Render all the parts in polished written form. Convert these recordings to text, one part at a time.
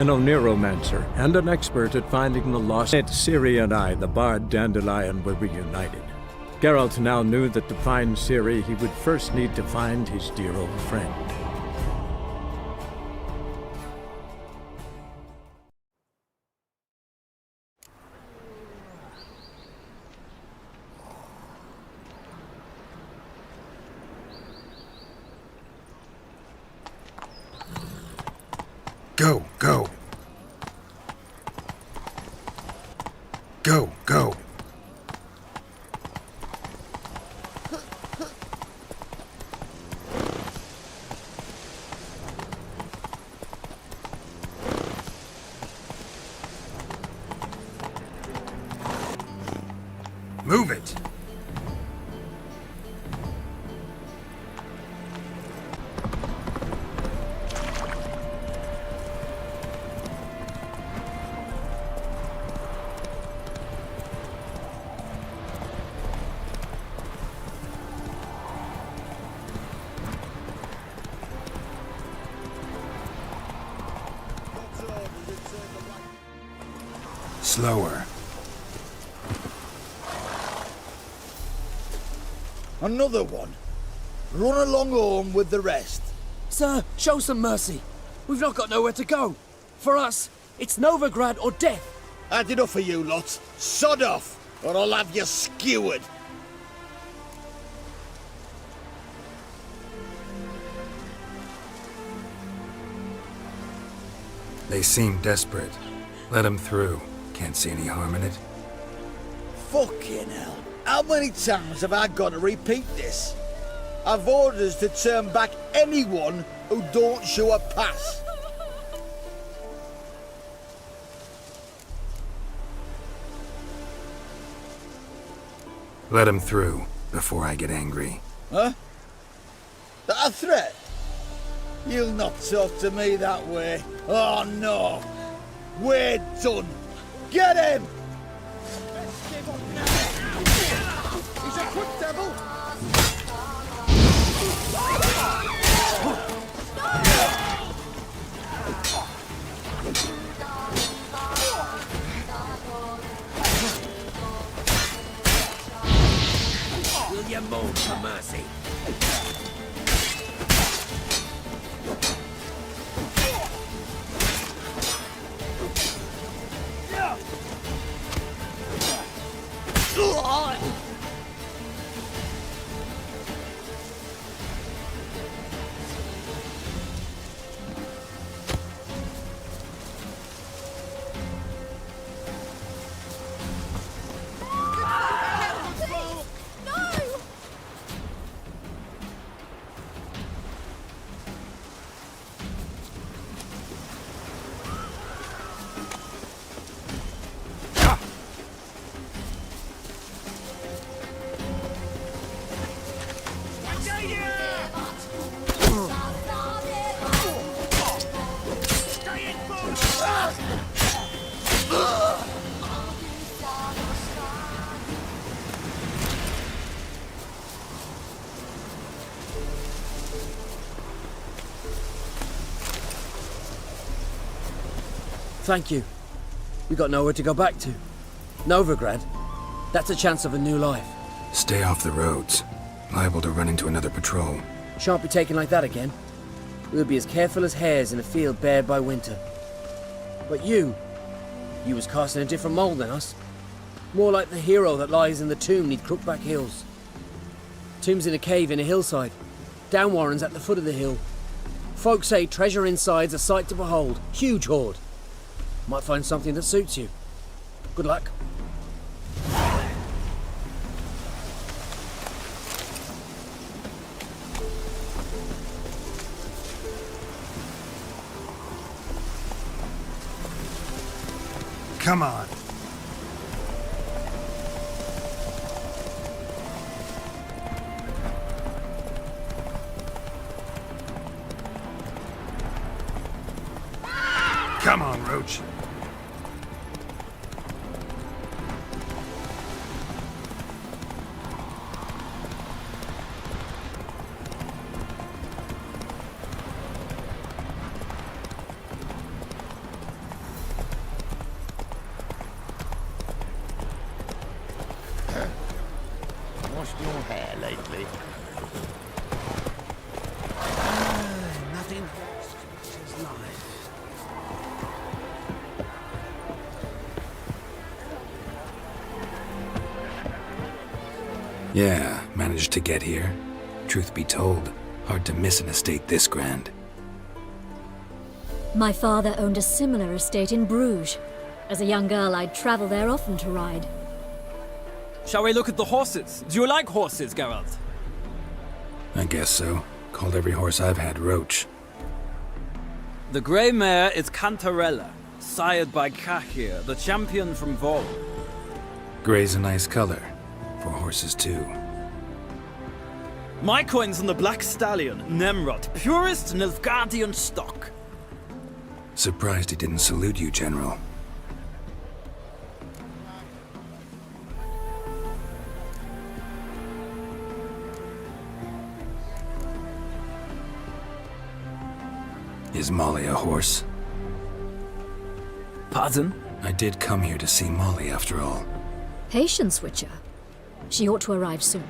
An neuromancer and an expert at finding the lost. Ciri and I, the bard Dandelion, were reunited. Geralt now knew that to find Ciri, he would first need to find his dear old friend. Go, go. Go, go. Move it. Slower. Another one. Run along home with the rest. Sir, show some mercy. We've not got nowhere to go. For us, it's Novigrad or death. Had enough of you lot. Sod off, or I'll have you skewered. They seem desperate. Let them through. Can't see any harm in it. Fucking hell. How many times have I got to repeat this? I've orders to turn back anyone who don't show a pass. Let them through before I get angry. Huh? That a threat? You'll not talk to me that way. Oh no. We're done. Get him! He's a quick devil! Will you moan for mercy? Thank you. We got nowhere to go back to. Novigrad, that's a chance of a new life. Stay off the roads. Liable to run into another patrol. Shan't be taken like that again. We'll be as careful as hares in a field bared by winter. But you was cast in a different mould than us. More like the hero that lies in the tomb neath Crookback Hills. Tomb's in a cave in a hillside. Down Warren's at the foot of the hill. Folk say treasure inside's a sight to behold. Huge hoard. Might find something that suits you. Good luck. Come on. Come on, Roach. Yeah, managed to get here. Truth be told, hard to miss an estate this grand. My father owned a similar estate in Bruges. As a young girl, I'd travel there often to ride. Shall we look at the horses? Do you like horses, Geralt? I guess so. Called every horse I've had Roach. The grey mare is Cantarella, sired by Cahir, the champion from Vol. Grey's a nice color. For horses too. My coin's on the black stallion, Nemrod, purest Nilfgaardian stock. Surprised he didn't salute you, General. Is Molly a horse? Pardon? I did come here to see Molly after all. Patience, Witcher. She ought to arrive soon.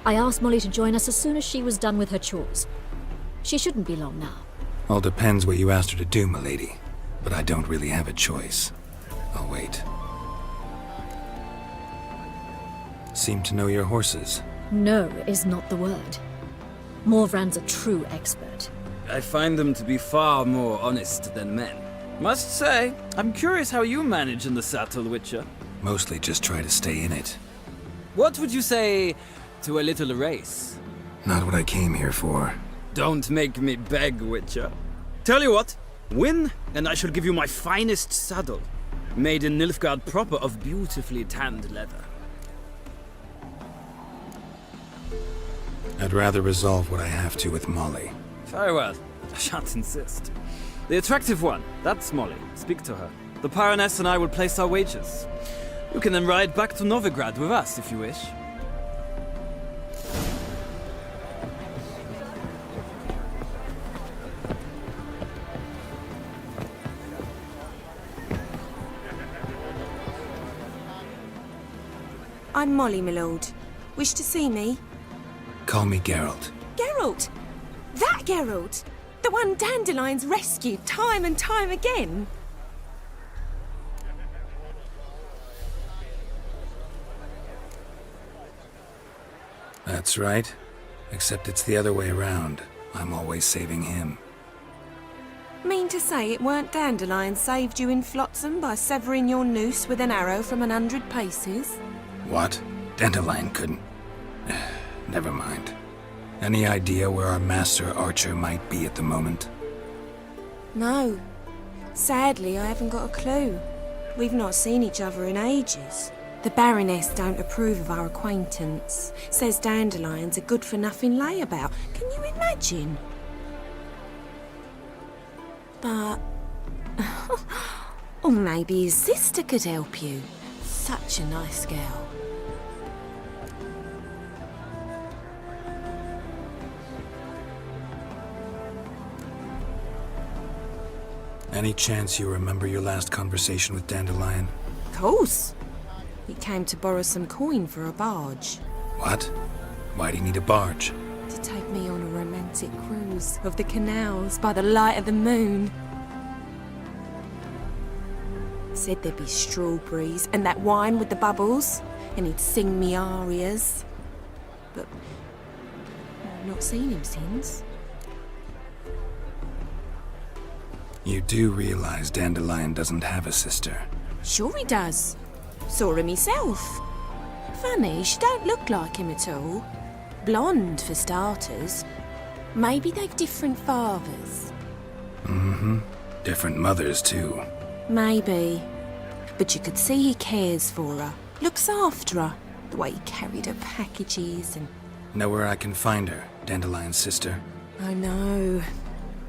I asked Molly to join us as soon as she was done with her chores. She shouldn't be long now. All depends what you asked her to do, milady. But I don't really have a choice. I'll wait. Seem to know your horses. No is not the word. Morvran's a true expert. I find them to be far more honest than men. Must say, I'm curious how you manage in the saddle, Witcher. Mostly just try to stay in it. What would you say to a little race? Not what I came here for. Don't make me beg, Witcher. Tell you what, win, and I shall give you my finest saddle. Made in Nilfgaard proper of beautifully tanned leather. I'd rather resolve what I have to with Molly. Very well. I shan't insist. The attractive one, that's Molly. Speak to her. The Baroness and I will place our wagers. You can then ride back to Novigrad with us if you wish. I'm Molly, my lord. Wish to see me? Call me Geralt. Geralt! That Geralt! The one Dandelion's rescued time and time again! That's right. Except it's the other way around. I'm always saving him. Mean to say it weren't Dandelion saved you in Flotsam by severing your noose with an arrow from 100 paces? What? Dandelion couldn't... Never mind. Any idea where our master archer might be at the moment? No. Sadly, I haven't got a clue. We've not seen each other in ages. The Baroness don't approve of our acquaintance. Says Dandelion's a good-for-nothing layabout. Can you imagine? But... or maybe his sister could help you. Such a nice girl. Any chance you remember your last conversation with Dandelion? Of course. He came to borrow some coin for a barge. What? Why'd he need a barge? To take me on a romantic cruise of the canals by the light of the moon. Said there'd be strawberries and that wine with the bubbles, and he'd sing me arias. But I've not seen him since. You do realize Dandelion doesn't have a sister. Sure he does. Saw him myself. Funny, she don't look like him at all. Blonde, for starters. Maybe they've different fathers. Mm-hmm. Different mothers, too. Maybe. But you could see he cares for her. Looks after her. The way he carried her packages and... Know where I can find her, Dandelion's sister? I know.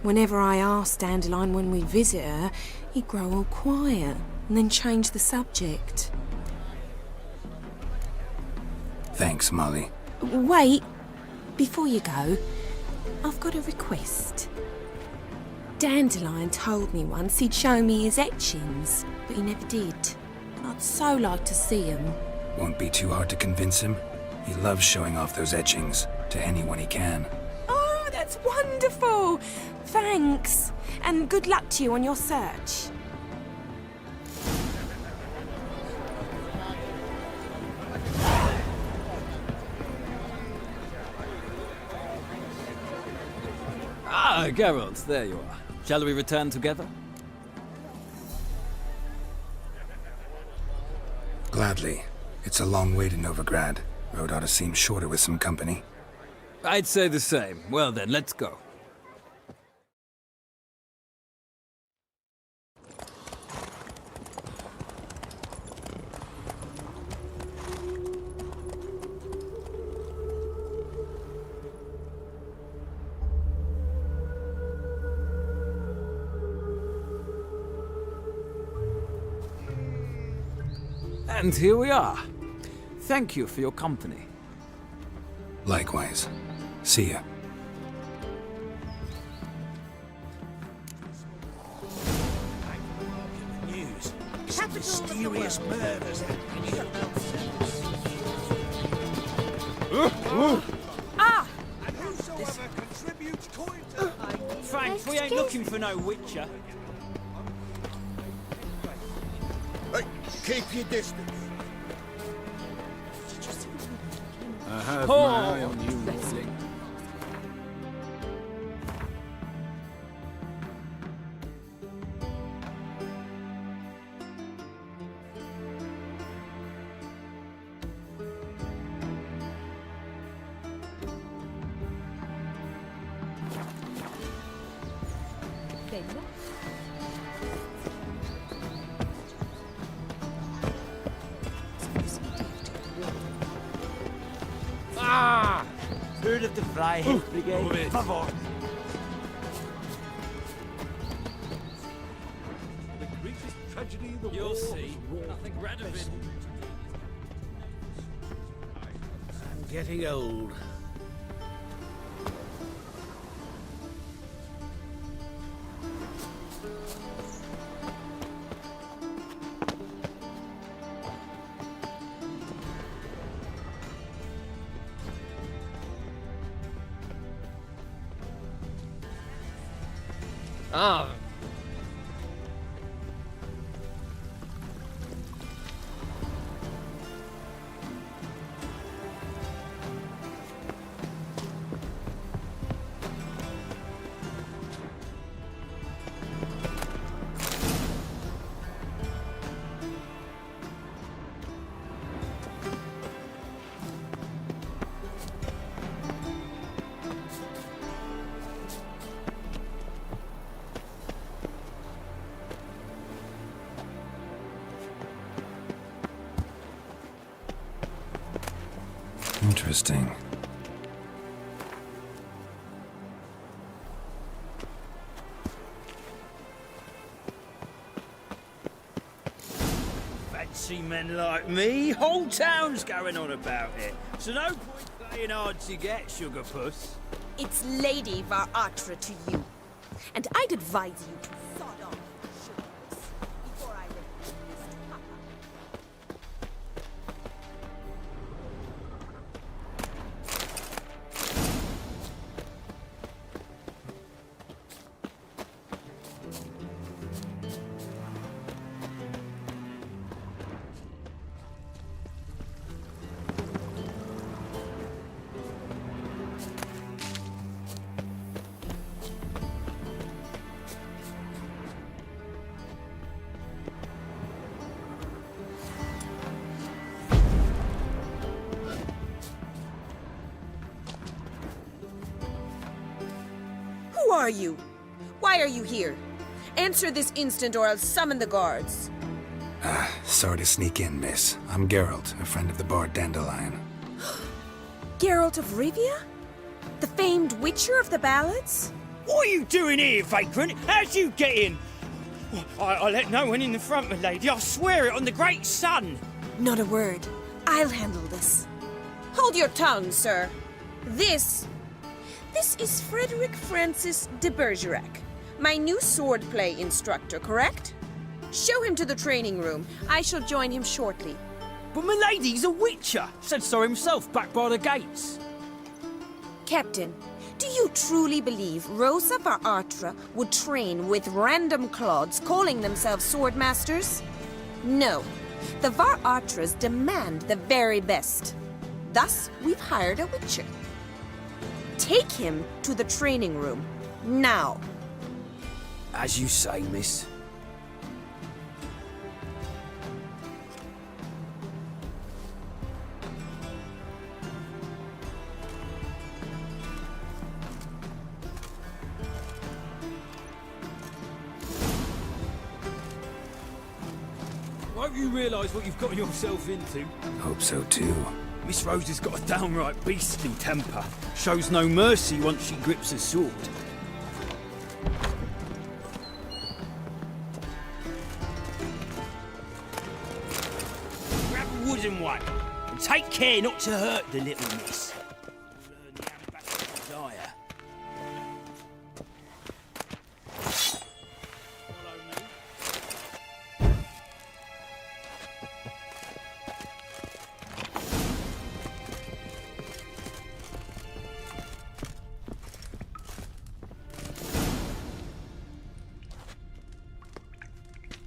Whenever I ask Dandelion when we visit her, he'd grow all quiet and then change the subject. Thanks, Molly. Wait. Before you go, I've got a request. Dandelion told me once he'd show me his etchings, but he never did. I'd so like to see them. Won't be too hard to convince him. He loves showing off those etchings to anyone he can. Oh, that's wonderful! Thanks, and good luck to you on your search. Ah, Geralt, there you are. Shall we return together? Gladly. It's a long way to Novigrad. Road ought to seem shorter with some company. I'd say the same. Well then, let's go. And here we are. Thank you for your company. Likewise. See ya. News. Some mysterious murders happening here. And whosoever contributes coin to... Thanks, we ain't looking for no witcher. Hey, keep your distance. I have my eye on you, Lily. Heard of the Freiheit Brigade? Favor. The greatest tragedy in the world. You'll see. Nothing red of it. I'm getting old. Ah. Interesting. Fancy men like me, whole town's going on about it. So no point playing hard to get, sugar puss. It's Lady Varatra to you. And I'd advise you to sod off, sugarless, before I let you miss Papa. Who are you? Why are you here? Answer this instant or I'll summon the guards. Sorry to sneak in, miss. I'm Geralt, a friend of the bard Dandelion. Geralt of Rivia? The famed witcher of the ballads? What are you doing here, vagrant? How'd you get in? I let no one in the front, my lady. I swear it on the great sun. Not a word. I'll handle this. Hold your tongue, sir. This is Frederick Francis de Bergerac, my new swordplay instructor, correct? Show him to the training room. I shall join him shortly. But my lady's a witcher. Said so himself back by the gates. Captain, do you truly believe Rosa Varatra would train with random clods calling themselves swordmasters? No. The Varatras demand the very best. Thus, we've hired a witcher. Take him to the training room. Now. As you say, miss. Hope you realise what you've got yourself into. Hope so too. Miss Rose has got a downright beastly temper. Shows no mercy once she grips a sword. Grab a wooden one. And take care not to hurt the little miss. Learn the ambassador's desire. Follow me.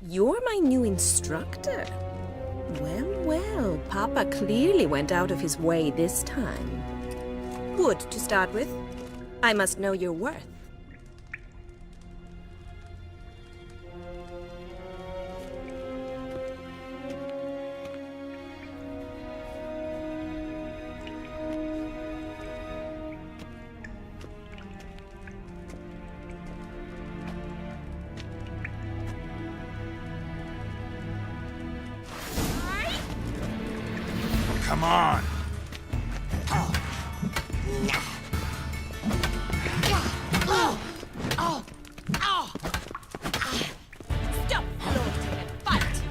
You're my new instructor. Well, well, Papa clearly went out of his way this time. Good to start with. I must know your worth. Come on! Stop floating and fight!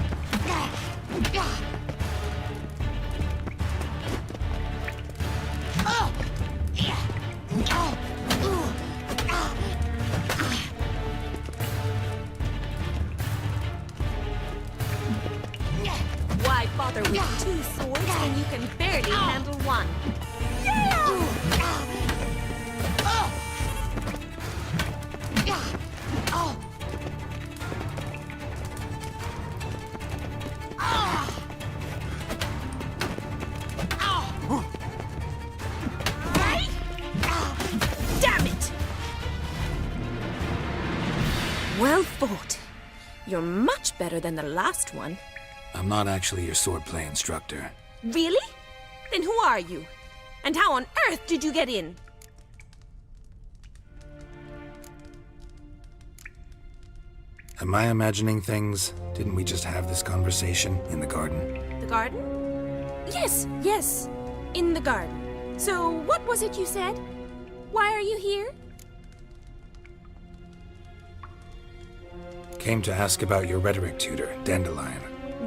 Why bother with two swords when you can barely handle one? Damn it! Well fought. You're much better than the last one. I'm not actually your swordplay instructor. Really? Then who are you? And how on earth did you get in? Am I imagining things? Didn't we just have this conversation in the garden? The garden? Yes, yes. In the garden. So, what was it you said? Why are you here? Came to ask about your rhetoric tutor, Dandelion.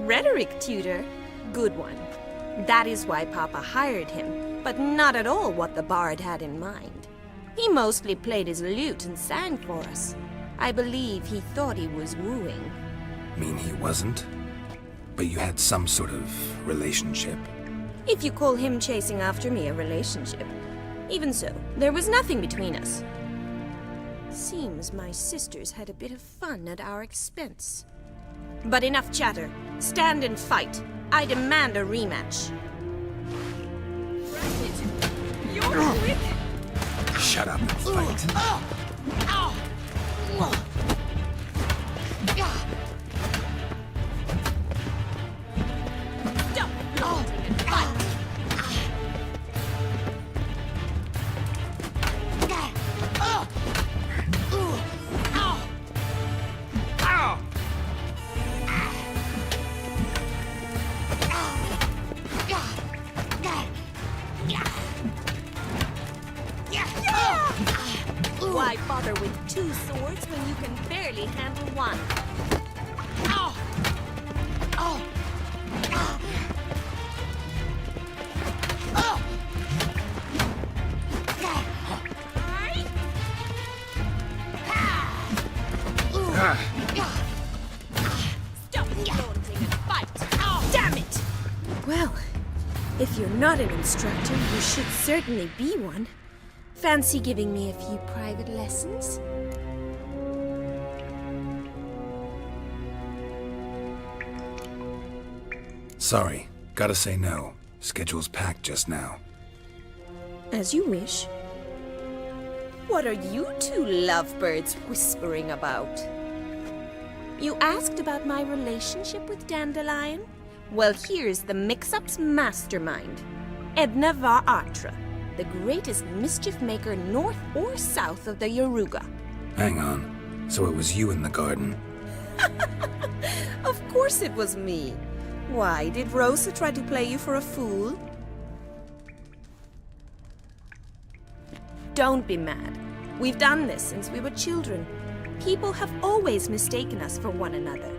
Rhetoric tutor? Good one. That is why Papa hired him, but not at all what the bard had in mind. He mostly played his lute and sang for us. I believe he thought he was wooing. Mean he wasn't? But you had some sort of relationship. If you call him chasing after me a relationship. Even so, there was nothing between us. Seems my sisters had a bit of fun at our expense. But enough chatter. Stand and fight. I demand a rematch. You're quick! Shut up and fight. Stop floating and fight! Why bother with two swords when you can barely handle one? Stop floating and fight! Damn it! Well, if you're not an instructor, you should certainly be one. Fancy giving me a few private lessons? Sorry, gotta say no. Schedule's packed just now. As you wish. What are you two lovebirds whispering about? You asked about my relationship with Dandelion? Well, here's the mix-up's mastermind. Edna var Atra, the greatest mischief maker north or south of the Yaruga. Hang on. So it was you in the garden? Of course it was me. Why, did Rosa try to play you for a fool? Don't be mad. We've done this since we were children. People have always mistaken us for one another.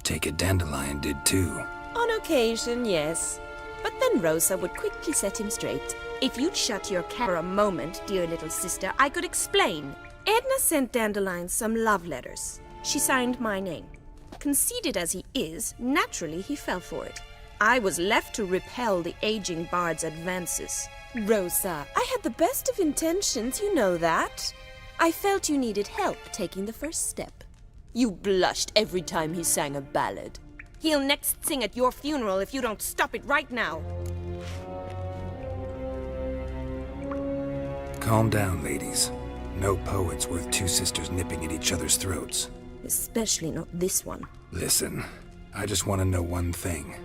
Take it Dandelion did too. On occasion, yes. But then Rosa would quickly set him straight. If you'd shut your cat for a moment, dear little sister, I could explain. Edna sent Dandelion some love letters. She signed my name. Conceited as he is, naturally he fell for it. I was left to repel the aging bard's advances. Rosa, I had the best of intentions, you know that. I felt you needed help taking the first step. You blushed every time he sang a ballad. He'll next sing at your funeral if you don't stop it right now. Calm down, ladies. No poet's worth two sisters nipping at each other's throats. Especially not this one. Listen, I just want to know one thing.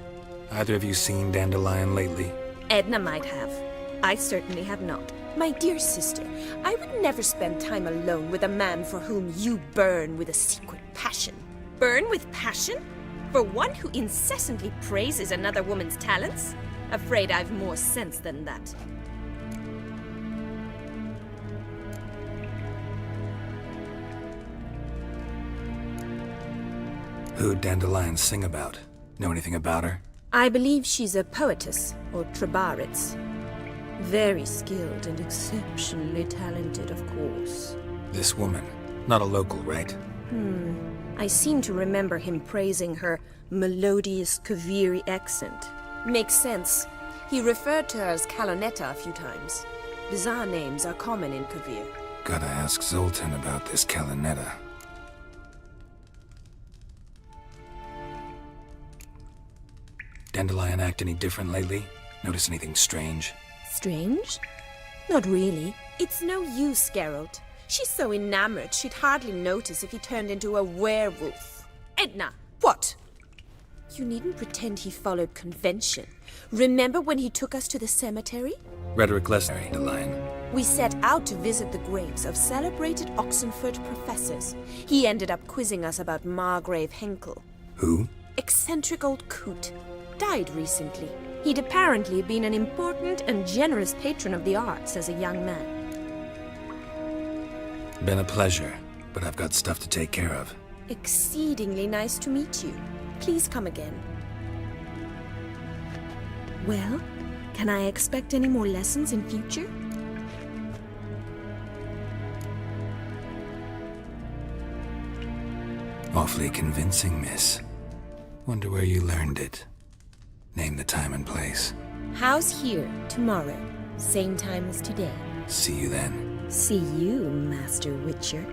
Either of you seen Dandelion lately? Edna might have. I certainly have not. My dear sister, I would never spend time alone with a man for whom you burn with a secret passion. Burn with passion? For one who incessantly praises another woman's talents? Afraid I've more sense than that. Who'd Dandelion sing about? Know anything about her? I believe she's a poetess, or trabaritz. Very skilled and exceptionally talented, of course. This woman. Not a local, right? I seem to remember him praising her melodious Kaviri accent. Makes sense. He referred to her as Kalonetta a few times. Bizarre names are common in Kavir. Gotta ask Zoltan about this Kalonetta. Dandelion act any different lately? Notice anything strange? Strange? Not really. It's no use, Geralt. She's so enamored she'd hardly notice if he turned into a werewolf. Edna! What? You needn't pretend he followed convention. Remember when he took us to the cemetery? Rhetoric lesson, Dandelion. We set out to visit the graves of celebrated Oxenford professors. He ended up quizzing us about Margrave Henkel. Who? Eccentric old coot. Died recently. He'd apparently been an important and generous patron of the arts as a young man. Been a pleasure, but I've got stuff to take care of. Exceedingly nice to meet you. Please come again. Well, can I expect any more lessons in future? Awfully convincing, miss. Wonder where you learned it. Name the time and place. House here, tomorrow. Same time as today. See you then. See you, Master Witcher.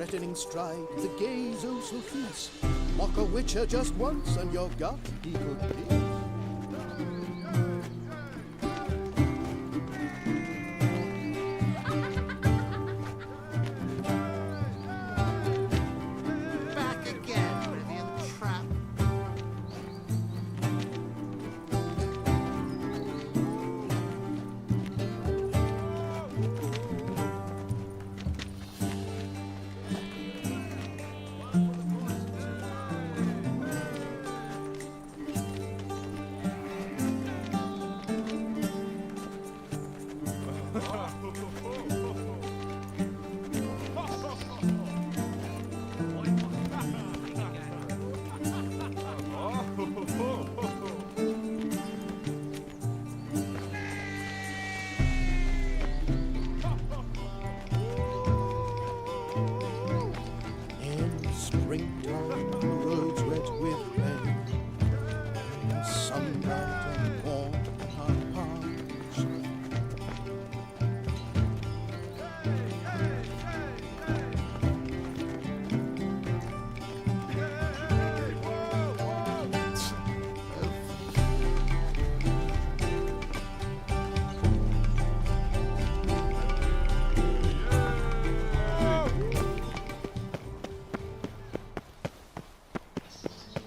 threatening stride, the gay Zeus will feast. Mock a witcher just once, and you're got he could be. Back again, Rivian trap. In springtime, the roads wet with rain, and sunlight and warm our hearts.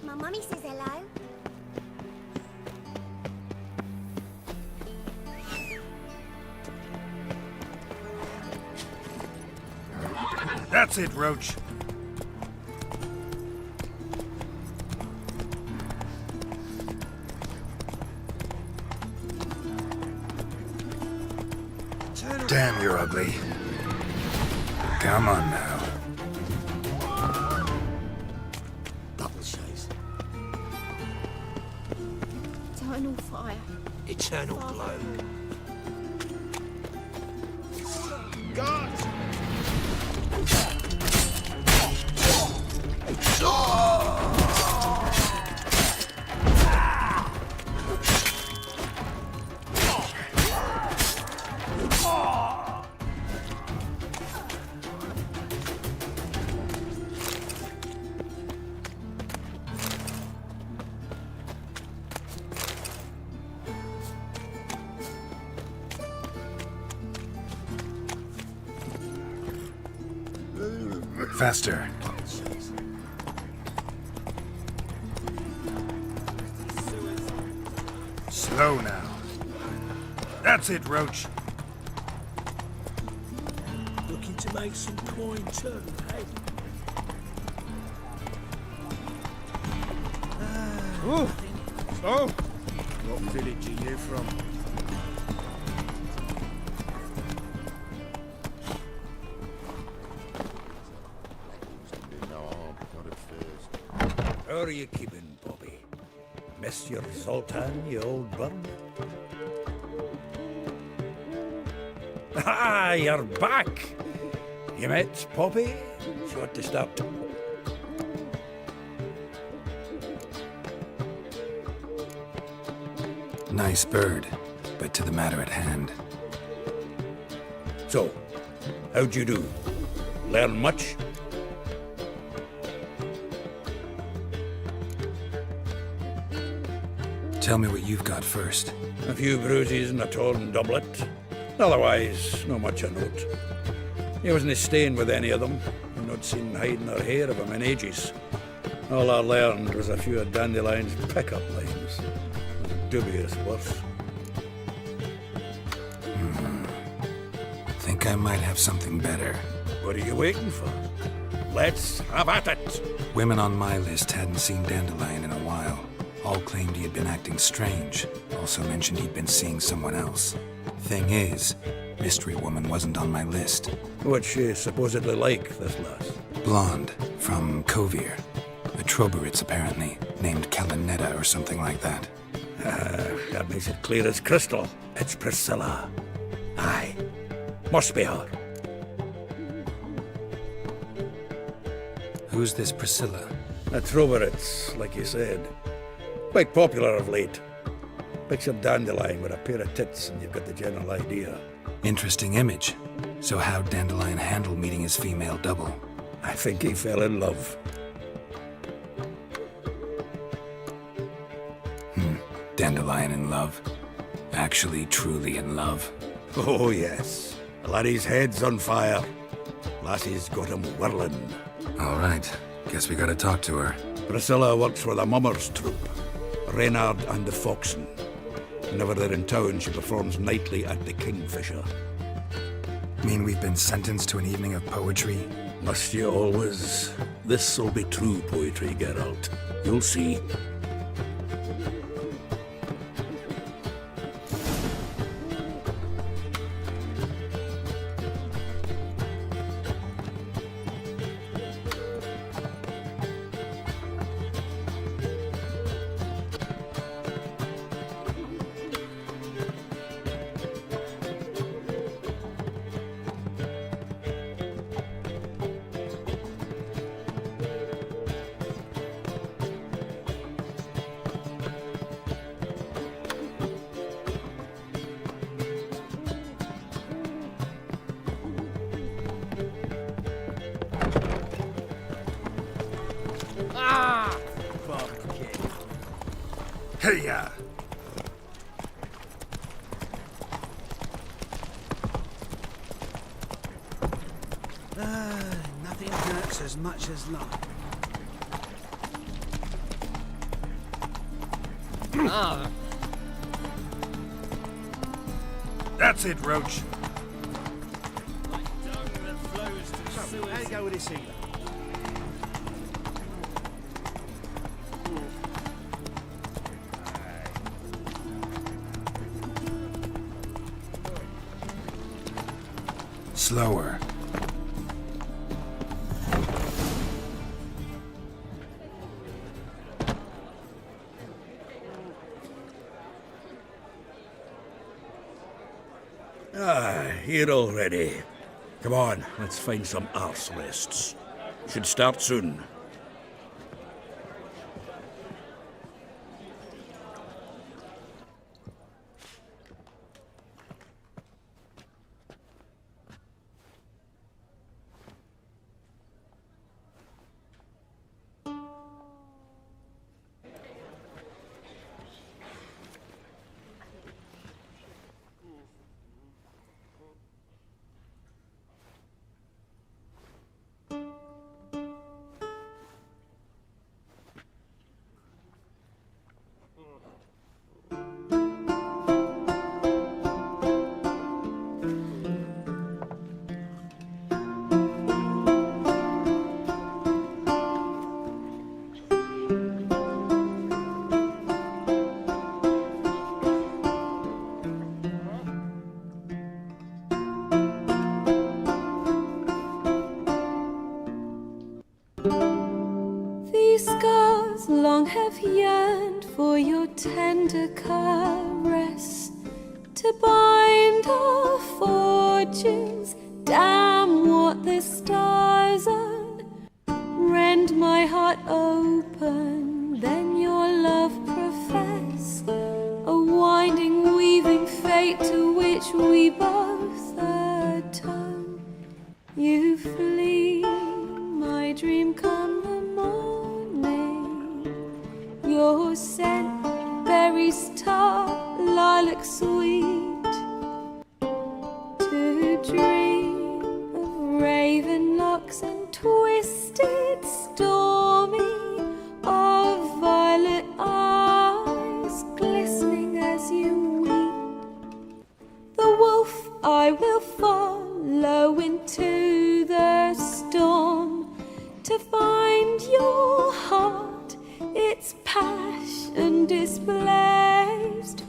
My mummy says hello. That's it, Roach. Damn, you're ugly. Come on now. Double chase. Eternal fire. Eternal glow. God! Faster. Slow now. That's it, Roach. Looking to make some coin too, hey? So, what village are you from? How are you keeping, Bobby? Miss your Zoltan, you old bum? Ah, you're back! You met Poppy? She ought to stop. Nice bird, but to the matter at hand. So, how'd you do? Learn much? Tell me what you've got first. A few bruises and a torn doublet. Otherwise, no much of note. He wasn't staying with any of them, and not seen hiding or hair of him in ages. All I learned was a few of Dandelion's pickup lines. Dubious worth. Think I might have something better. What are you waiting for? Let's have at it! Women on my list hadn't seen Dandelion in a while. All claimed he had been acting strange. Also mentioned he'd been seeing someone else. Thing is, Mystery Woman wasn't on my list. What's she supposedly like, this lass? Blonde, from Kovir. A Troberitz, apparently, named Kalinetta or something like that. That makes it clear as crystal. It's Priscilla. Aye. Must be her. Who's this Priscilla? A Troberitz, like you said. Quite popular of late. Picture Dandelion with a pair of tits and you've got the general idea. Interesting image. So how'd Dandelion handle meeting his female double? I think he fell in love. Dandelion in love. Actually, truly in love. Oh, yes. Laddie's head's on fire. Lassie's got him whirling. All right. Guess we gotta talk to her. Priscilla works for the Mummers troupe. Reynard and the Foxen. Whenever they're in town, she performs nightly at the Kingfisher. Mean we've been sentenced to an evening of poetry? Must you always? This'll be true poetry, Geralt. You'll see. Hey-ya! Nothing hurts as much as love. That's it, Roach. So, how you go with this healer? Slower. Here already. Come on, let's find some arse rests. Should start soon. These scars long have yearned for your tender caress, to bind our fortunes. Damn what the stars earn. Rend my heart open, then your love profess, a winding, weaving fate to which we both atone. You flee, my dream come the morning. Your scent, berries tart, lilac sweet, to dream of raven locks and twisted, stormy, of violet eyes glistening as you weep. The wolf I will follow into the storm, to find your heart, its passion displaced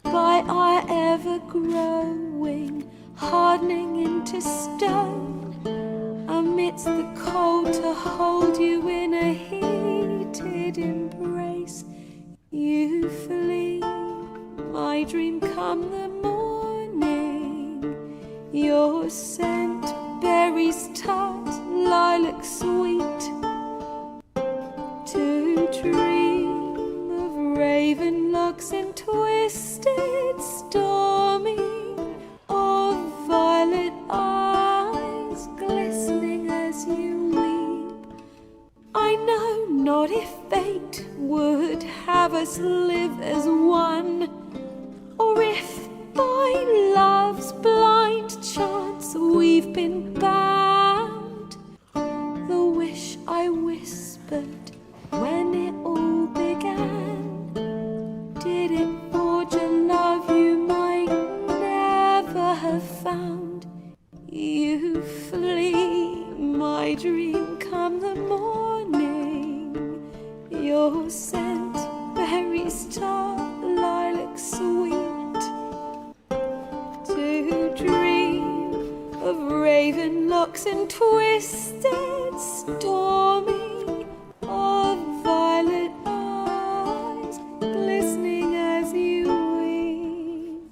by our ever-growing, hardening into stone, amidst the cold to hold you in a heated embrace. You flee, my dream come the morning, your scent, berries tart, lilac sweet, to dream of raven locks and twisted, stormy, of violet eyes glistening as you weep. us live as one, or if by love's blind chance we've been bound. The wish I whispered when it all began, did it forge a love you might never have found? You flee, my dream, come the morning. Your scent, berry star, lilac sweet. To dream of raven locks and twisted stormy, of violet eyes glistening as you weep.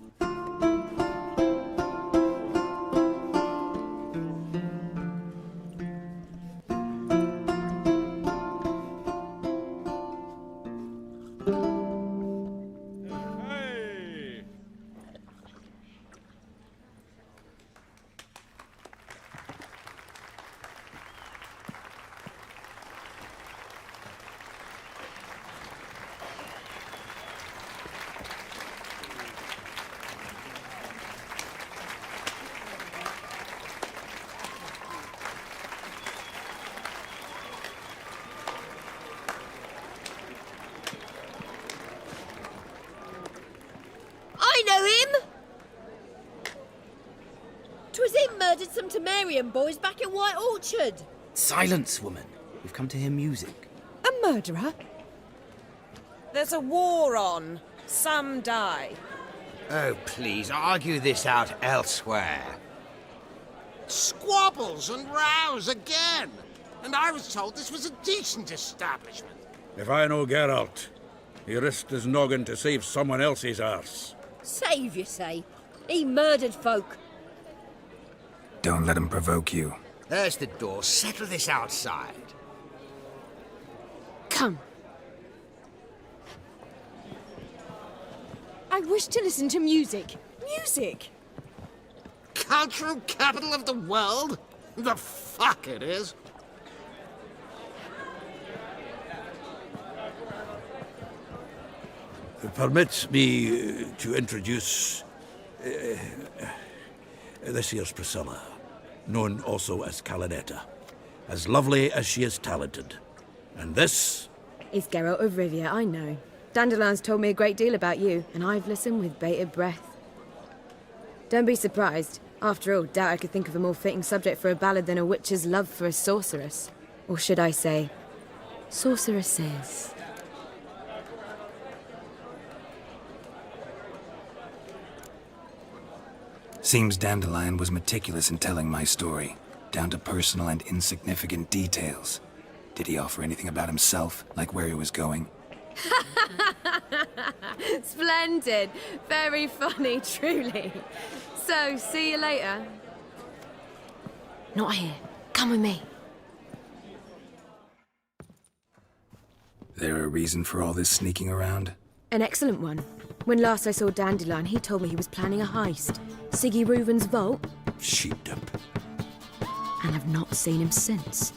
I know him! 'Twas him murdered some Temerian boys back in White Orchard. Silence, woman. We've come to hear music. A murderer? There's a war on. Some die. Oh, please, argue this out elsewhere. Squabbles and rows again. And I was told this was a decent establishment. If I know Geralt, he risked his noggin to save someone else's arse. Save, you say? He murdered folk. Don't let him provoke you. There's the door. Settle this outside. Come. I wish to listen to music. Music! Cultural capital of the world? The fuck it is. Permit me to introduce this here's Priscilla, known also as Calinetta, as lovely as she is talented. And this is Geralt of Rivia, I know. Dandelion's told me a great deal about you, and I've listened with bated breath. Don't be surprised. After all, doubt I could think of a more fitting subject for a ballad than a witch's love for a sorceress. Or should I say, sorceresses. Seems Dandelion was meticulous in telling my story, down to personal and insignificant details. Did he offer anything about himself, like where he was going? Splendid. Very funny, truly. So, see you later. Not here. Come with me. There a reason for all this sneaking around? An excellent one. When last I saw Dandelion, he told me he was planning a heist. Siggy Reuven's vault. sheepdip. And I've not seen him since.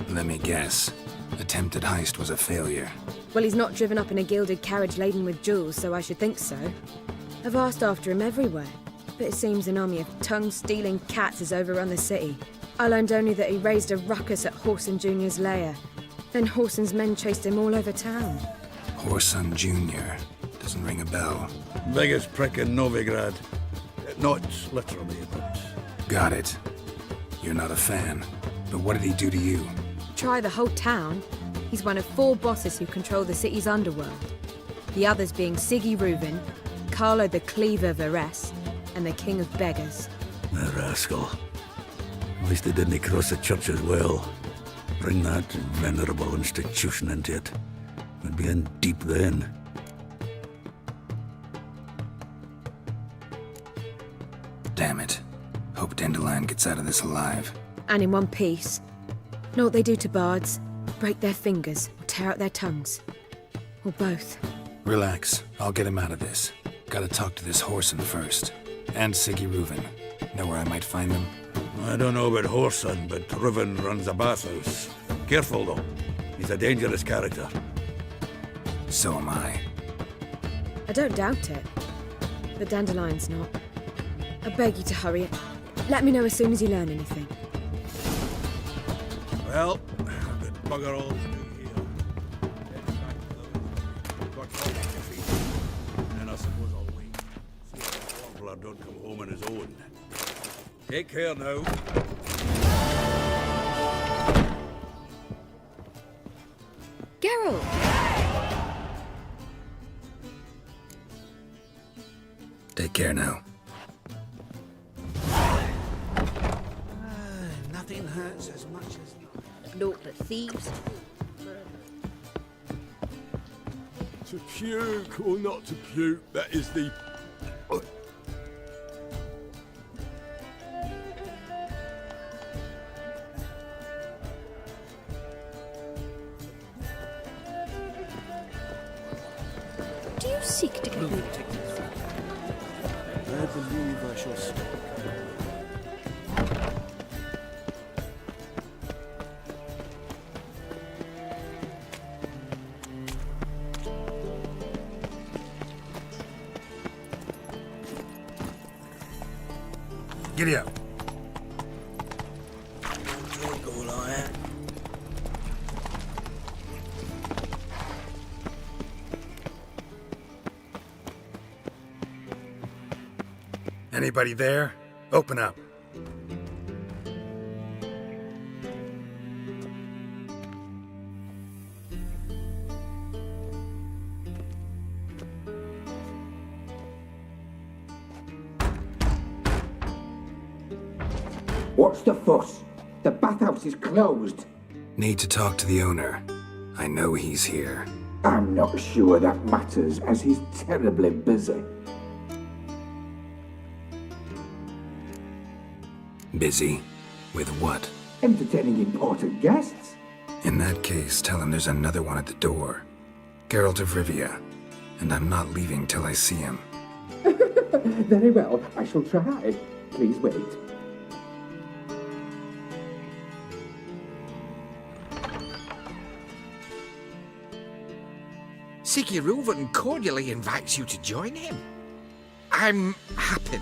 Let me guess. Attempted heist was a failure. Well, he's not driven up in a gilded carriage laden with jewels, so I should think so. I've asked after him everywhere, but it seems an army of tongue-stealing cats has overrun the city. I learned only that he raised a ruckus at Whoreson Jr.'s lair. Then Whoreson's men chased him all over town. Whoreson Jr. Doesn't ring a bell. Biggest prick in Novigrad. Not literally, but... Got it. You're not a fan. But what did he do to you? Try the whole town. He's one of 4 bosses who control the city's underworld. The others being Siggy Reuven, Carlo the Cleaver Varese, and the King of Beggars. The rascal. At least they didn't cross the church as well. Bring that venerable institution into it. We'd be in deep then. Damn it. Hope Dandelion gets out of this alive. And in one piece. Know what they do to bards? Break their fingers, or tear out their tongues. Or both. Relax. I'll get him out of this. Gotta talk to this Whoreson first. And Siggy Reuven. Know where I might find them? I don't know about Whoreson, but Riven runs a bathhouse. Careful, though. He's a dangerous character. So am I. I don't doubt it. But Dandelion's not. I beg you to hurry. Let me know as soon as you learn anything. Well, I've got bugger all to do here. Head back to the room. Got coffee on your feet. And I suppose I'll wait. See if the Warbler don't come home on his own. Take care now. Geralt! Take care now. Nothing hurts as much as... Naught but thieves. To puke or not to puke, that is the... Do you seek to kill me? I believe I shall stop. Giddy up. Don't go like that. Anybody there? Open up. What's the fuss? The bathhouse is closed. Need to talk to the owner. I know he's here. I'm not sure that matters, as he's terribly busy. Busy? With what? Entertaining important guests. In that case, tell him there's another one at the door. Geralt of Rivia. And I'm not leaving till I see him. Very well, I shall try. Please wait. Sigurd cordially invites you to join him. I'm happy.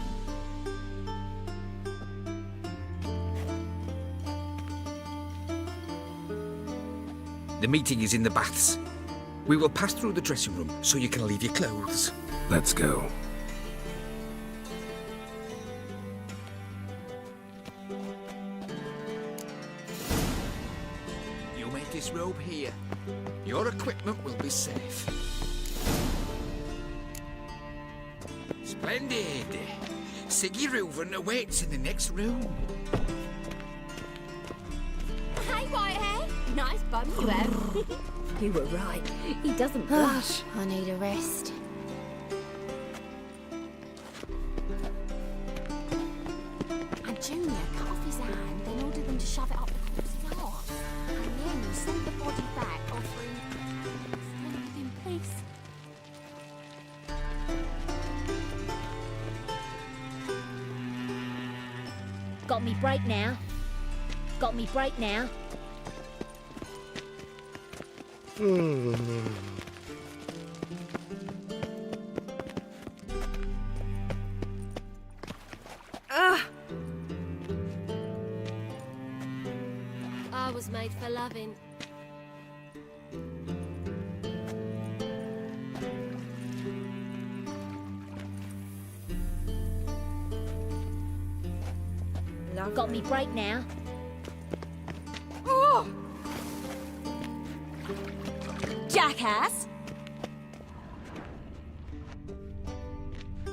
The meeting is in the baths. We will pass through the dressing room so you can leave your clothes. Let's go. You may disrobe here. Your equipment will be safe. Splendid! Sigurd awaits in the next room. Hey, Whitehair. Nice bum you have. You were right. He doesn't blush. I need a rest. And Junior cut off his hand, then ordered them to shove it up the corpse's arse. And then he sent the body back, offering to leave in peace. Got me break now. Got me break now. I was made for loving. Got me break now. Oh! Jackass!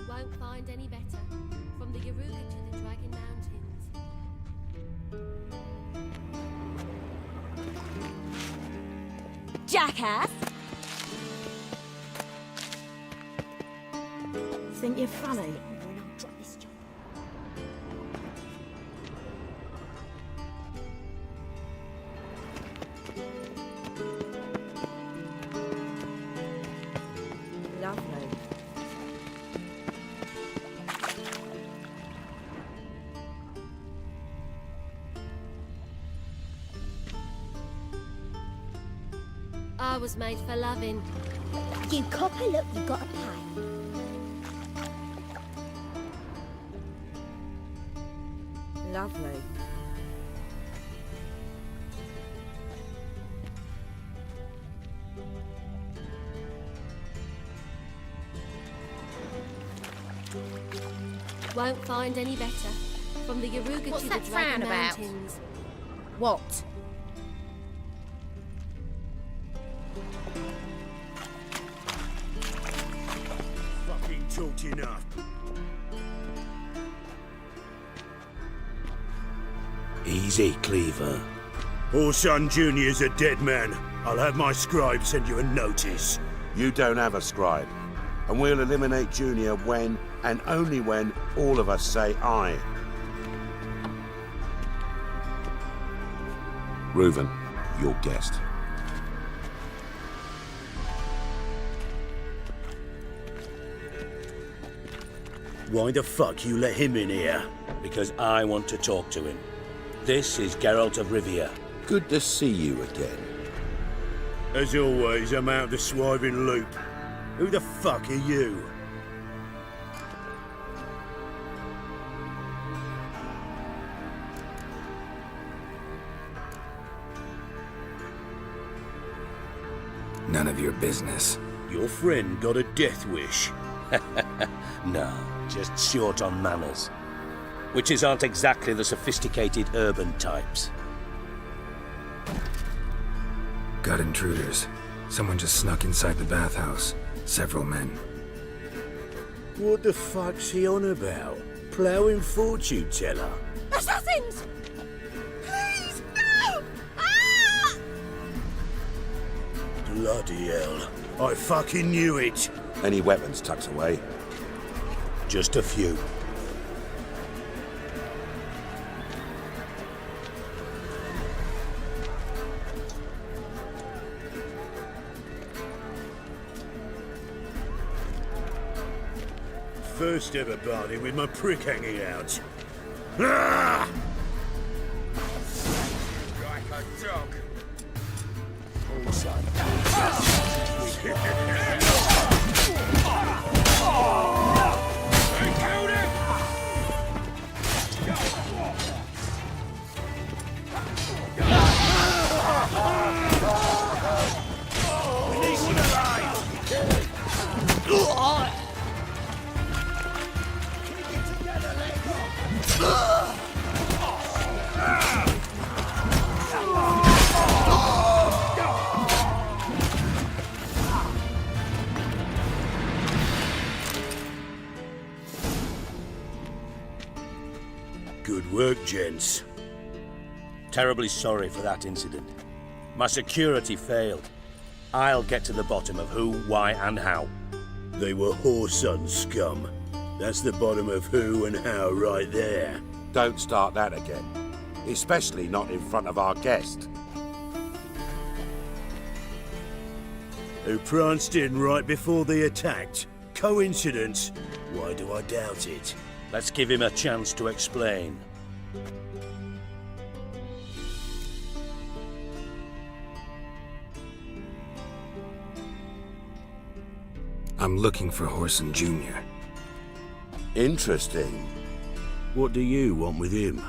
Won't find any better. From the Yaruga to the Dragon Mountains. Jackass! Think you're funny? Lovely. was made for loving. You copper, look, you got a pie. Lovely. Won't find any better. From the Yaruga What's to that the frown Dragon about? Mountains. What? Fucking talked enough. Easy, Cleaver. Orson Jr.'s a dead man. I'll have my scribe send you a notice. You don't have a scribe. And we'll eliminate Junior when, and only when, all of us say aye. Reuven, your guest. Why the fuck you let him in here? Because I want to talk to him. This is Geralt of Rivia. Good to see you again. As always, I'm out the swiving loop. Who the fuck are you? None of your business. Your friend got a death wish. No, just short on manners. Witches aren't exactly the sophisticated urban types. Got intruders. Someone just snuck inside the bathhouse. Several men. What the fuck's he on about? Ploughing fortune teller? Assassins! Please, no! Ah! Bloody hell. I fucking knew it. Any weapons tucked away? Just a few. First ever party with my prick hanging out. Ah! Like a dog. Good work, gents. Terribly sorry for that incident. My security failed. I'll get to the bottom of who, why, and how. They were whoreson scum. That's the bottom of who and how right there. Don't start that again. Especially not in front of our guest. Who pranced in right before they attacked. Coincidence? Why do I doubt it? Let's give him a chance to explain. I'm looking for Horson Jr. Interesting. What do you want with him?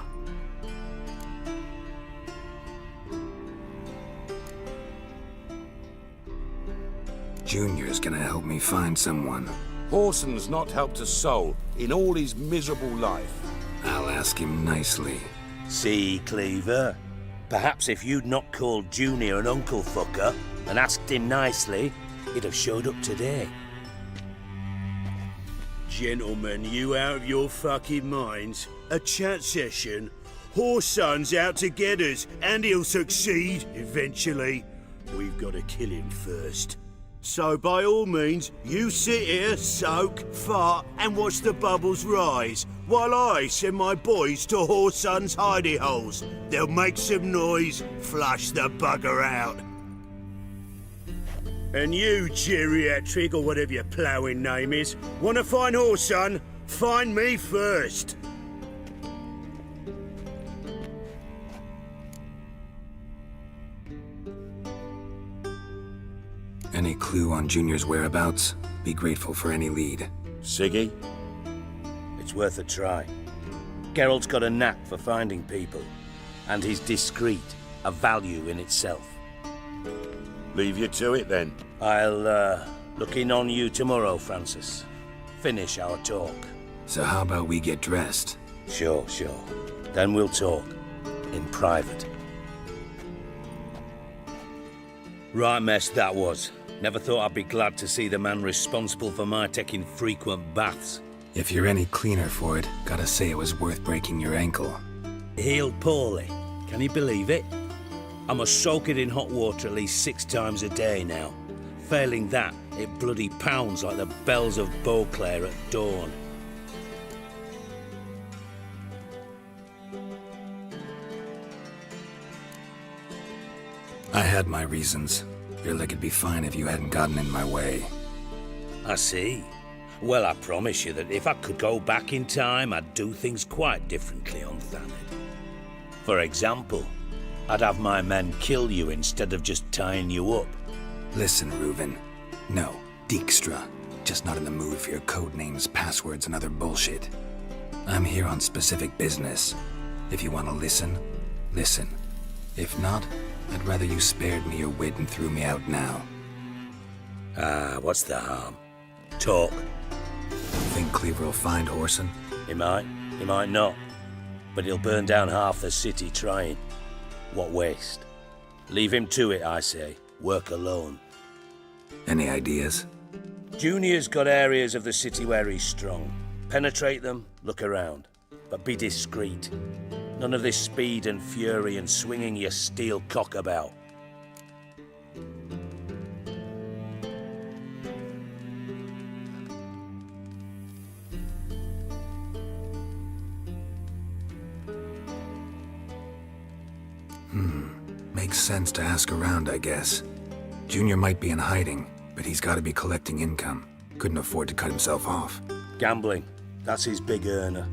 Junior's gonna help me find someone. Horson's not helped a soul in all his miserable life. I'll ask him nicely. See, Cleaver? Perhaps if you'd not called Junior an uncle fucker and asked him nicely, he'd have showed up today. Gentlemen, you out of your fucking minds? A chat session? Horson's out to get us, and he'll succeed, eventually. We've got to kill him first. So by all means, you sit here, soak, fart, and watch the bubbles rise, while I send my boys to Horson's hidey holes. They'll make some noise, flush the bugger out. And you, geriatric, or whatever your ploughing name is, want to find Horson? Find me first. clue on Junior's whereabouts, be grateful for any lead. Siggy? It's worth a try. Geralt's got a knack for finding people, and he's discreet, a value in itself. Leave you to it then. I'll look in on you tomorrow, Francis. Finish our talk. So how about we get dressed? Sure. Then we'll talk. In private. Right mess that was. Never thought I'd be glad to see the man responsible for my taking frequent baths. If you're any cleaner for it, gotta say it was worth breaking your ankle. Healed poorly. Can you believe it? I must soak it in hot water at least 6 times a day now. Failing that, it bloody pounds like the bells of Beauclair at dawn. I had my reasons. Feel like it'd be fine if you hadn't gotten in my way. I see. Well, I promise you that if I could go back in time, I'd do things quite differently on Thanedd. For example, I'd have my men kill you instead of just tying you up. Listen, Reuven. No, Dijkstra. Just not in the mood for your code names, passwords, and other bullshit. I'm here on specific business. If you want to listen, listen. If not, I'd rather you spared me your wit and threw me out now. What's the harm? Talk. Think Cleaver will find Whoreson? He might not. But he'll burn down half the city trying. What waste? Leave him to it, I say. Work alone. Any ideas? Junior's got areas of the city where he's strong. Penetrate them, look around. But be discreet. None of this speed and fury and swinging your steel cock about. Makes sense to ask around, I guess. Junior might be in hiding, but he's got to be collecting income. Couldn't afford to cut himself off. Gambling. That's his big earner.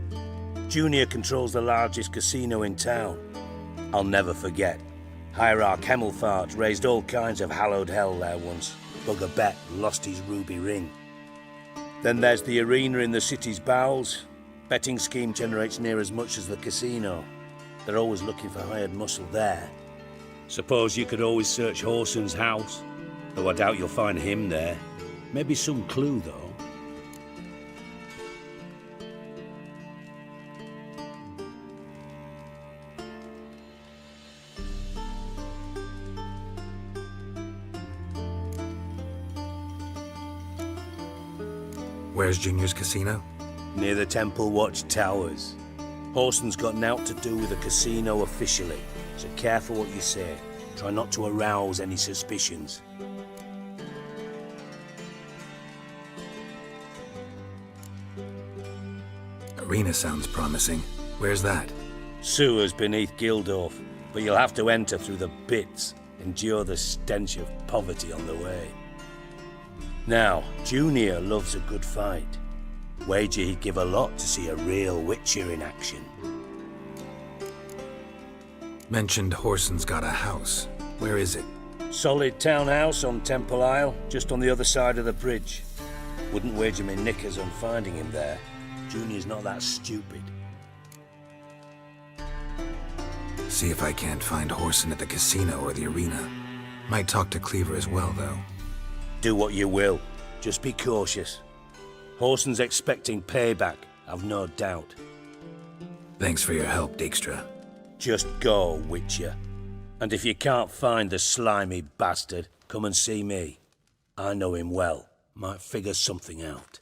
Junior controls the largest casino in town. I'll never forget. Hierarch Hemmelfart raised all kinds of hallowed hell there once. Bugger bet lost his ruby ring. Then there's the arena in the city's bowels. Betting scheme generates near as much as the casino. They're always looking for hired muscle there. Suppose you could always search Whoreson's house, though I doubt you'll find him there. Maybe some clue, though. Where's Junior's casino? Near the Temple Watch Towers. Whoreson's got nought to do with the casino officially, so careful what you say. Try not to arouse any suspicions. Arena sounds promising. Where's that? Sewers beneath Gildorf, but you'll have to enter through the pits, endure the stench of poverty on the way. Now, Junior loves a good fight. Wager he'd give a lot to see a real Witcher in action. Mentioned Whoreson's got a house. Where is it? Solid townhouse on Temple Isle, just on the other side of the bridge. Wouldn't wager me knickers on finding him there. Junior's not that stupid. See if I can't find Whoreson at the casino or the arena. Might talk to Cleaver as well, though. Do what you will. Just be cautious. Whoreson's expecting payback, I've no doubt. Thanks for your help, Dijkstra. Just go, Witcher. And if you can't find the slimy bastard, come and see me. I know him well. Might figure something out.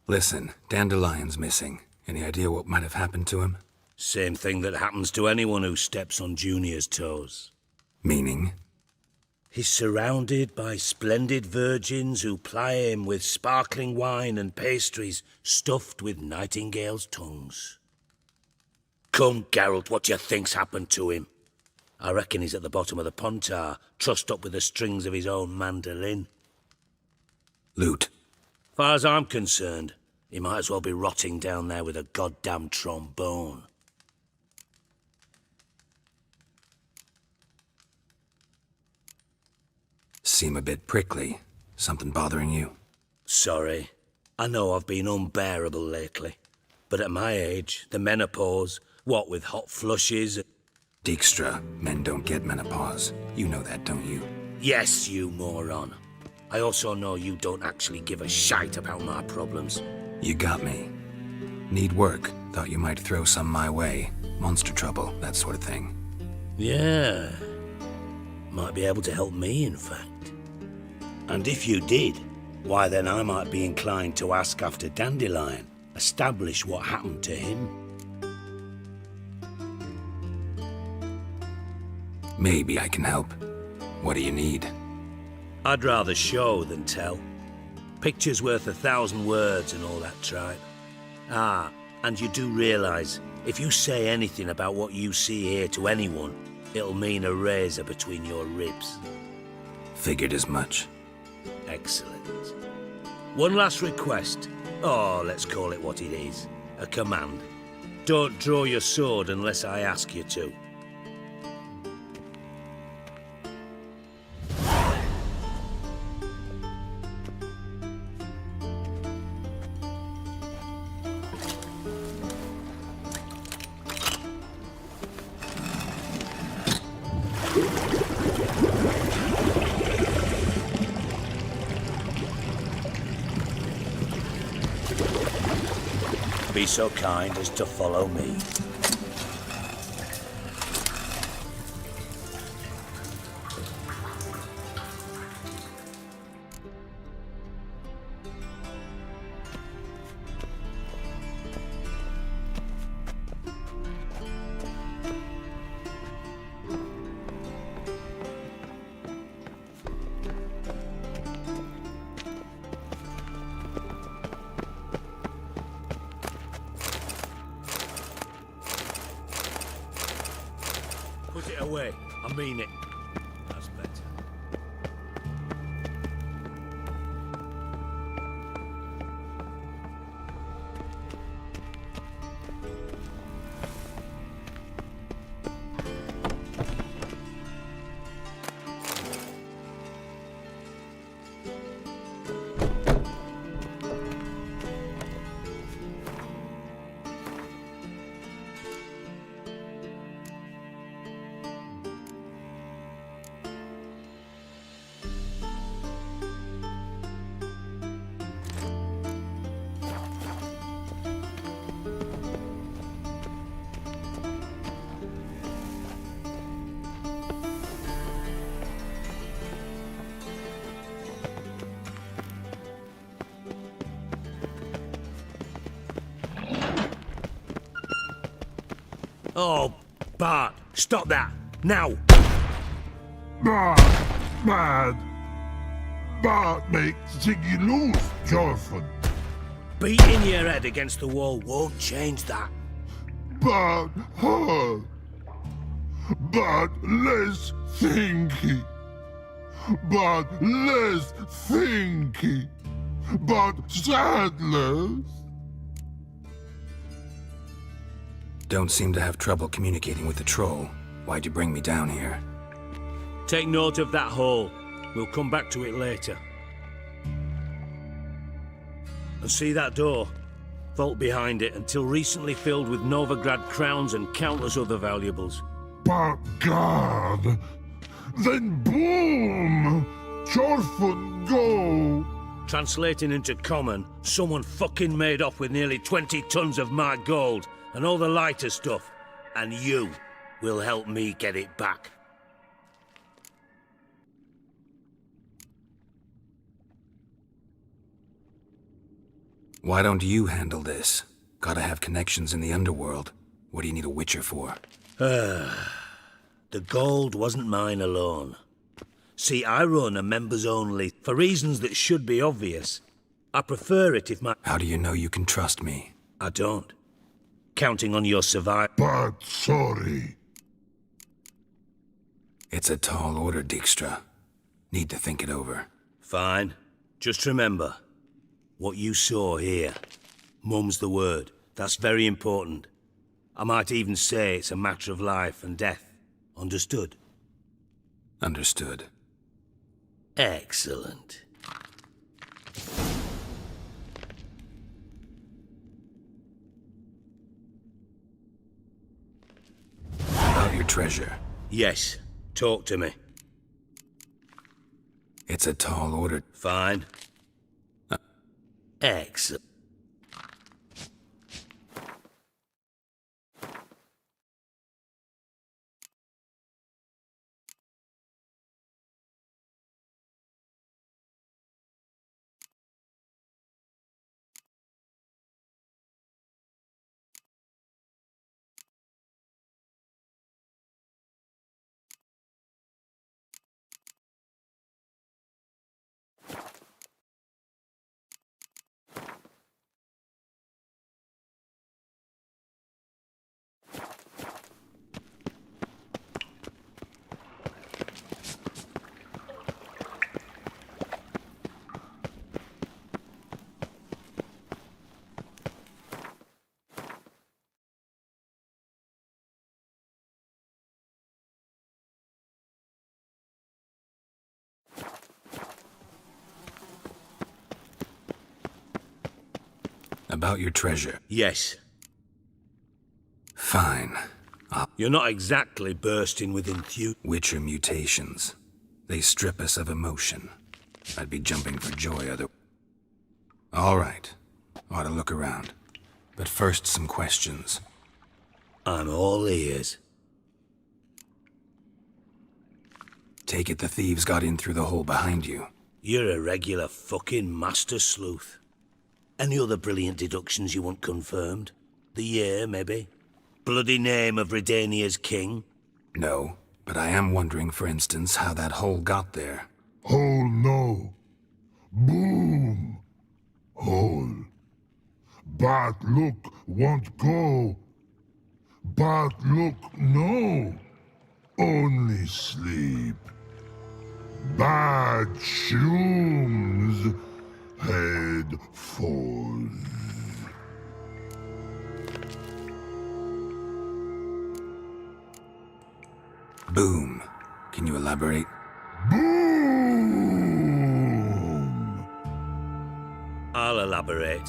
Listen, Dandelion's missing. Any idea what might have happened to him? Same thing that happens to anyone who steps on Junior's toes. Meaning? He's surrounded by splendid virgins who ply him with sparkling wine and pastries stuffed with nightingales' tongues. Come, Geralt, what do you think's happened to him? I reckon he's at the bottom of the Pontar, trussed up with the strings of his own mandolin. Loot. Far as I'm concerned, he might as well be rotting down there with a goddamn trombone. seem a bit prickly. Something bothering you? Sorry. I know I've been unbearable lately. But at my age, the menopause, what with hot flushes... Dijkstra, men don't get menopause. You know that, don't you? Yes, you moron. I also know you don't actually give a shite about my problems. You got me. Need work. Thought you might throw some my way. Monster trouble, that sort of thing. Yeah. Might be able to help me, in fact. And if you did, why then I might be inclined to ask after Dandelion. Establish what happened to him. Maybe I can help. What do you need? I'd rather show than tell. Picture's worth 1,000 words and all that tripe. Ah, and you do realise, if you say anything about what you see here to anyone, it'll mean a razor between your ribs. Figured as much. Excellent. One last request. Oh, let's call it what it is. A command. Don't draw your sword unless I ask you to. Be so kind as to follow me. Put it away. I mean it. That's better. Oh, Bart, stop that, now! Bad. Bart makes Ziggy lose, Jorfin. Beating your head against the wall won't change that. But hurt. But less thinky. But less thinky. But sadless. Don't seem to have trouble communicating with the troll. Why'd you bring me down here? Take note of that hole. We'll come back to it later. And see that door? Vault behind it, until recently filled with Novigrad crowns and countless other valuables. But God! Then boom! Jorfin go! Translating into common, someone fucking made off with nearly 20 tons of my gold and all the lighter stuff. And you will help me get it back. Why don't you handle this? Gotta have connections in the underworld. What do you need a witcher for? The gold wasn't mine alone. See, I run a members only for reasons that should be obvious. I prefer it if my... How do you know you can trust me? I don't. Counting on your survival. But sorry. It's a tall order, Dijkstra. Need to think it over. Fine. Just remember, what you saw here. Mum's the word. That's very important. I might even say it's a matter of life and death. Understood? Understood. Excellent. About your treasure. Yes. Talk to me. It's a tall order. Fine. Excellent. About your treasure. Yes. Fine. You're not exactly bursting with enthusiasm. Witcher mutations. They strip us of emotion. I'd be jumping for joy other... All right. Ought to look around. But first, some questions. I'm all ears. Take it the thieves got in through the hole behind you. You're a regular fucking master sleuth. Any other brilliant deductions you want confirmed? The year, maybe? Bloody name of Redania's king? No, but I am wondering, for instance, how that hole got there. Hole no. Boom. Hole. Bad look won't go. Bad look no. Only sleep. Bad shoes. Head falls. Boom. Can you elaborate? Boom! I'll elaborate.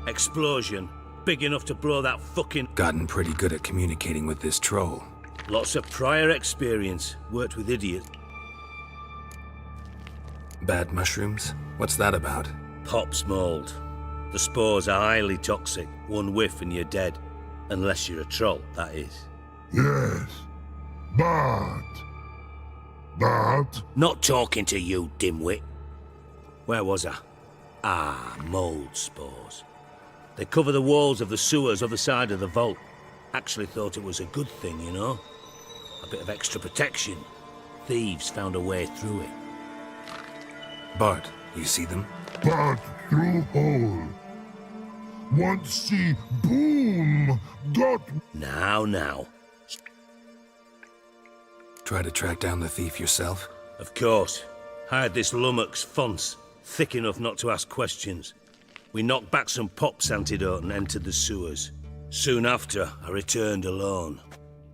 Explosion. Big enough to blow that fucking... Gotten pretty good at communicating with this troll. Lots of prior experience. Worked with idiots. Bad mushrooms? What's that about? Pops mold. The spores are highly toxic. One whiff and you're dead. Unless you're a troll, that is. Yes. Bad. Bad? Not talking to you, dimwit. Where was I? Ah, mold spores. They cover the walls of the sewers other side of the vault. Actually thought it was a good thing, you know? A bit of extra protection. Thieves found a way through it. Bart, you see them? Bad through hole. Want see boom. Got... Now. Try to track down the thief yourself? Of course. Hired this lummox Fons, thick enough not to ask questions. We knocked back some Pop's antidote and entered the sewers. Soon after, I returned alone.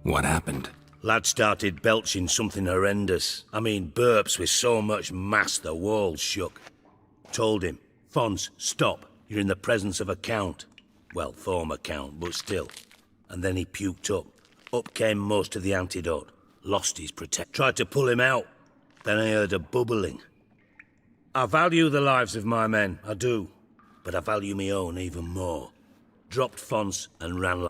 What happened? Lad started belching something horrendous. I mean, burps with so much mass the walls shook. Told him, Fons, stop. You're in the presence of a count. Well, former count, but still. And then he puked up. Up came most of the antidote. Lost his protect. Tried to pull him out. Then I heard a bubbling. I value the lives of my men, I do. But I value my own even more. Dropped Fons and ran.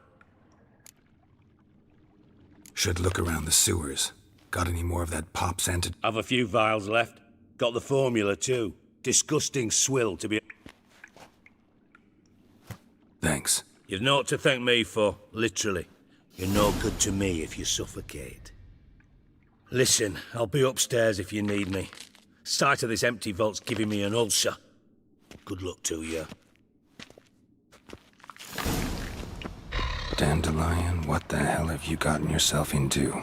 Should look around the sewers. Got any more of that Pop's antidote? Have a few vials left. Got the formula too. Disgusting swill to be... Thanks. You've naught to thank me for, literally. You're no good to me if you suffocate. Listen, I'll be upstairs if you need me. Sight of this empty vault's giving me an ulcer. Good luck to you. Dandelion, what the hell have you gotten yourself into?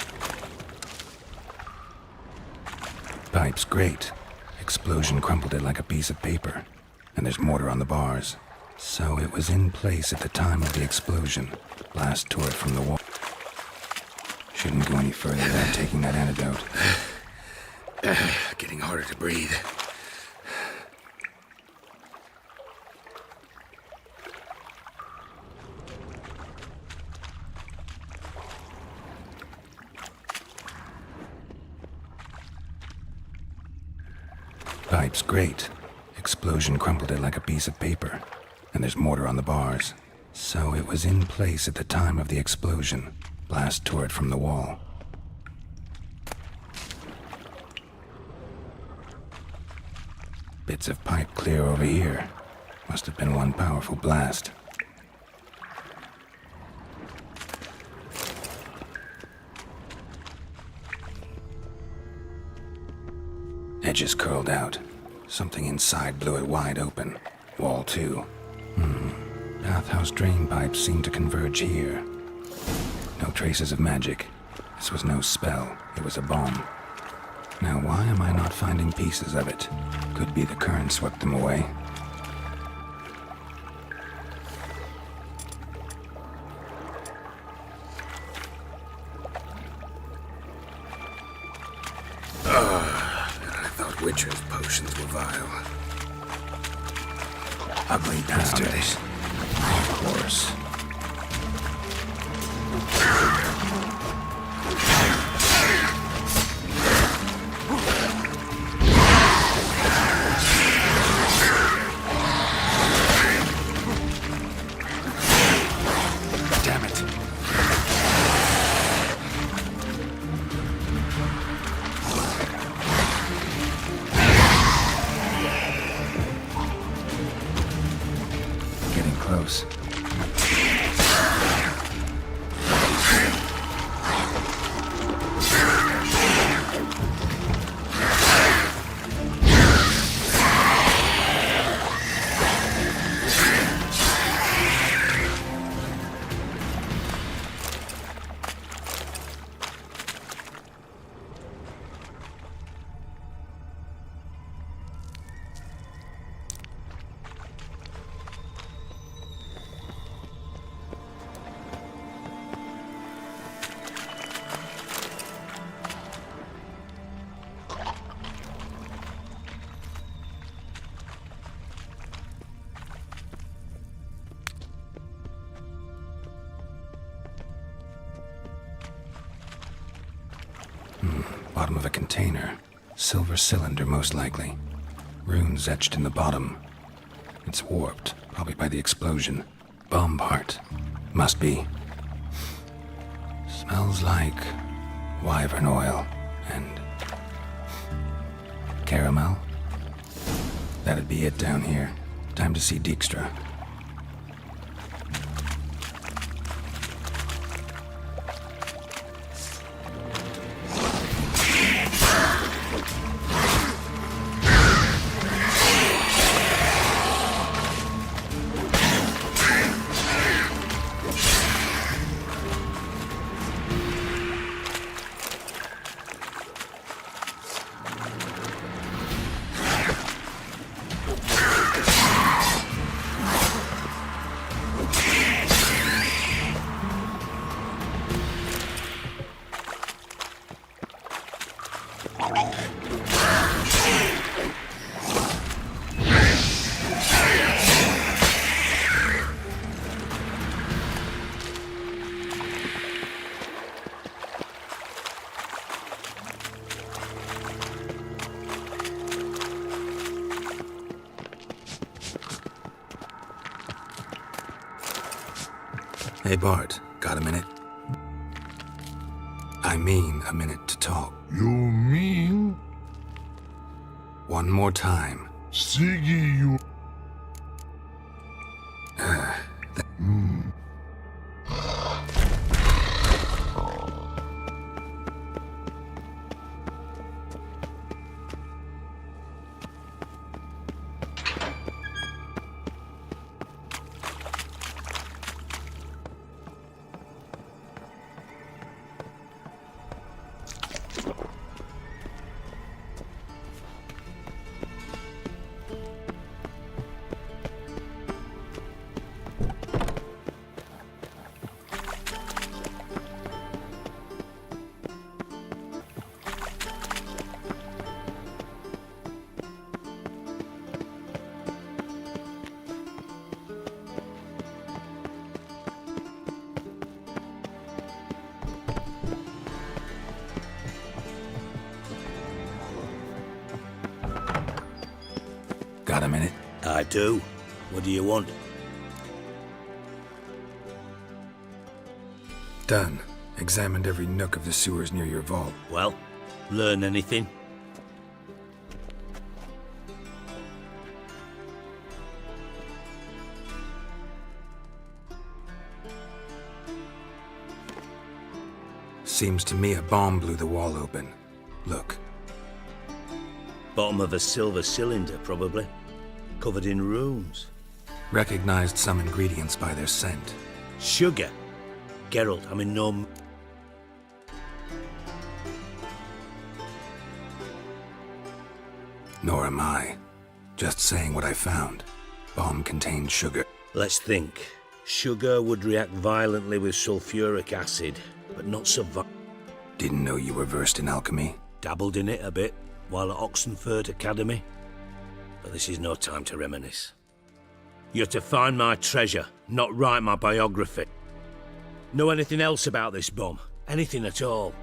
Pipe's great. Explosion crumpled it like a piece of paper. And there's mortar on the bars. So it was in place at the time of the explosion. Blast tore it from the wall. Shouldn't go any further without taking that antidote. Getting harder to breathe. Pipe's great. Explosion crumpled it like a piece of paper. And there's mortar on the bars. So it was in place at the time of the explosion. Blast tore it from the wall. Bits of pipe clear over here. Must have been one powerful blast. Edges curled out. Something inside blew it wide open. Wall too. Bathhouse drain pipes seem to converge here. No traces of magic. This was no spell. It was a bomb. Now why am I not finding pieces of it? Could be the current swept them away. I thought Witcher's potions were vile. Ugly bastards. Of course. Damn it. Getting close. Bottom of a container. Silver cylinder, most likely. Runes etched in the bottom. It's warped, probably by the explosion. Bomb part. Must be. Smells like wyvern oil and caramel. That'd be it down here. Time to see Dijkstra. Hey Bart, got a minute? I mean a minute to talk. You mean? One more time. Siggy, you... Got a minute? I do. What do you want? Done. Examined every nook of the sewers near your vault. Well, learn anything? Seems to me a bomb blew the wall open. Look. Bottom of a silver cylinder, probably. Covered in runes. Recognized some ingredients by their scent. Sugar? Geralt, I'm in no... Nor am I. Just saying what I found. Bomb contained sugar. Let's think. Sugar would react violently with sulfuric acid, but not so Didn't know you were versed in alchemy. Dabbled in it a bit, while at Oxenford Academy. But this is no time to reminisce. You're to find my treasure, not write my biography. Know anything else about this bomb? Anything at all?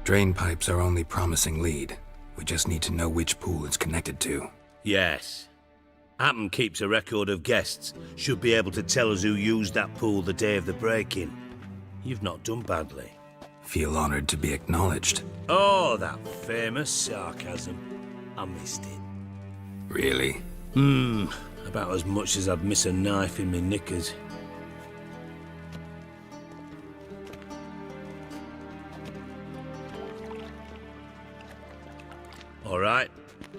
Drain pipes are only promising lead. We just need to know which pool it's connected to. Yes. Appen keeps a record of guests. Should be able to tell us who used that pool the day of the break-in. You've not done badly. Feel honored to be acknowledged. Oh, that famous sarcasm. I missed it. Really? About as much as I'd miss a knife in me knickers. All right.